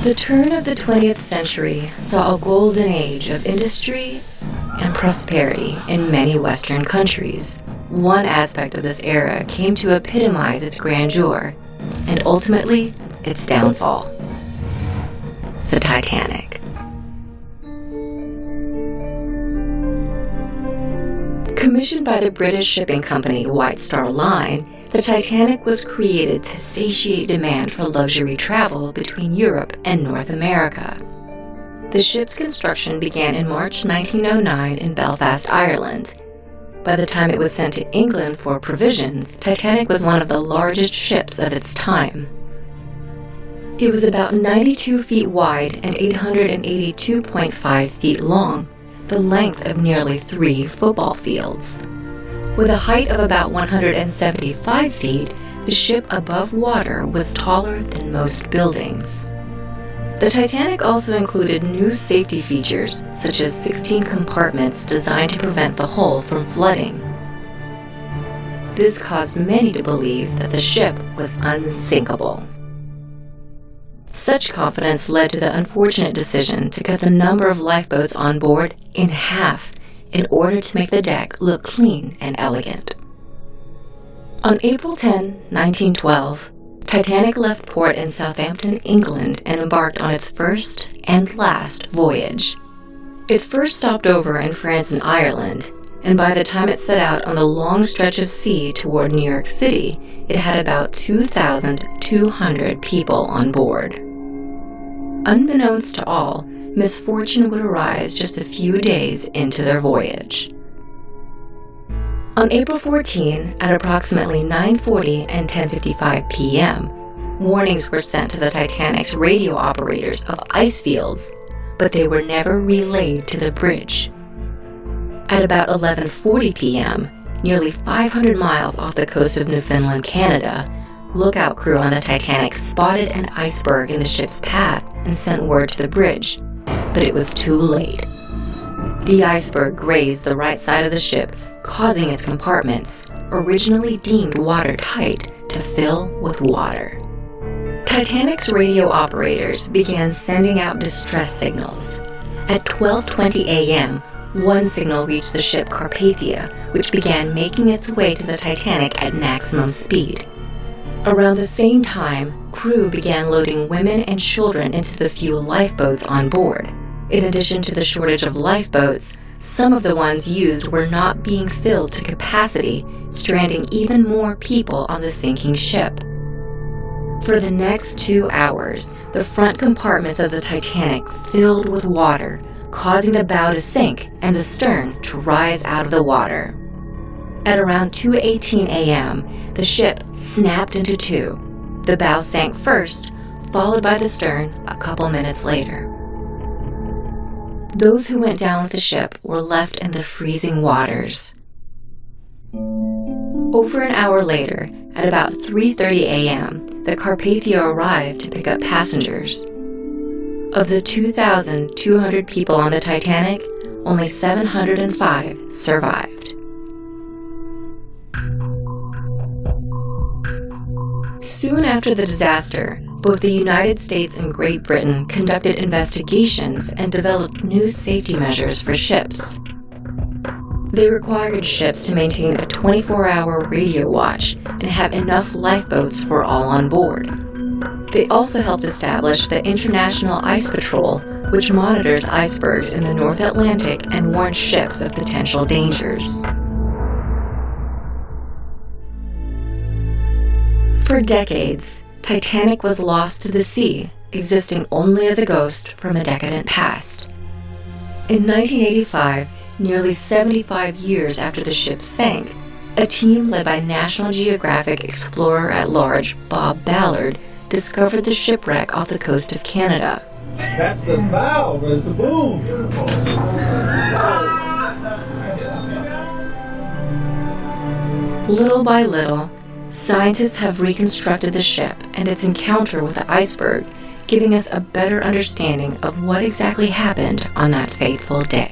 The turn of the 20th century saw a golden age of industry and prosperity in many Western countries. One aspect of this era came to epitomize its grandeur, and ultimately, its downfall: the Titanic. Commissioned by the British shipping company White Star Line, the Titanic was created to satiate demand for luxury travel between Europe and North America. The ship's construction began in March 1909 in Belfast, Ireland. By the time it was sent to England for provisions, Titanic was one of the largest ships of its time. It was about 92 feet wide and 882.5 feet long, the length of nearly 3 football fields. With a height of about 175 feet, the ship above water was taller than most buildings. The Titanic also included new safety features, such as 16 compartments designed to prevent the hull from flooding. This caused many to believe that the ship was unsinkable. Such confidence led to the unfortunate decision to cut the number of lifeboats on board in half in order to make the deck look clean and elegant. On April 10, 1912, Titanic left port in Southampton, England, and embarked on its first and last voyage. It first stopped over in France and Ireland, and by the time it set out on the long stretch of sea toward New York City, it had about 2,200 people on board. Unbeknownst to all, misfortune would arise just a few days into their voyage. On April 14, at approximately 9:40 and 10:55 p.m., warnings were sent to the Titanic's radio operators of ice fields, but they were never relayed to the bridge. At about 11:40 p.m., nearly 500 miles off the coast of Newfoundland, Canada, lookout crew on the Titanic spotted an iceberg in the ship's path and sent word to the bridge, but it was too late. The iceberg grazed the right side of the ship, causing its compartments, originally deemed watertight, to fill with water. Titanic's radio operators began sending out distress signals. At 12:20 a.m., one signal reached the ship Carpathia, which began making its way to the Titanic at maximum speed. Around the same time, crew began loading women and children into the few lifeboats on board. In addition to the shortage of lifeboats, some of the ones used were not being filled to capacity, stranding even more people on the sinking ship. For the next 2 hours, the front compartments of the Titanic filled with water, causing the bow to sink and the stern to rise out of the water. At around 2:18 a.m., the ship snapped into two. The bow sank first, followed by the stern a couple minutes later. Those who went down with the ship were left in the freezing waters. Over an hour later, at about 3:30 a.m., the Carpathia arrived to pick up passengers. Of the 2,200 people on the Titanic, only 705 survived. Soon after the disaster, both the United States and Great Britain conducted investigations and developed new safety measures for ships. They required ships to maintain a 24-hour radio watch and have enough lifeboats for all on board. They also helped establish the International Ice Patrol, which monitors icebergs in the North Atlantic and warns ships of potential dangers. For decades, Titanic was lost to the sea, existing only as a ghost from a decadent past. In 1985, nearly 75 years after the ship sank, a team led by National Geographic Explorer-at-Large Bob Ballard discovered the shipwreck off the coast of Canada. That's the valve, it's the boom. Little by little, scientists have reconstructed the ship and its encounter with the iceberg, giving us a better understanding of what exactly happened on that fateful day.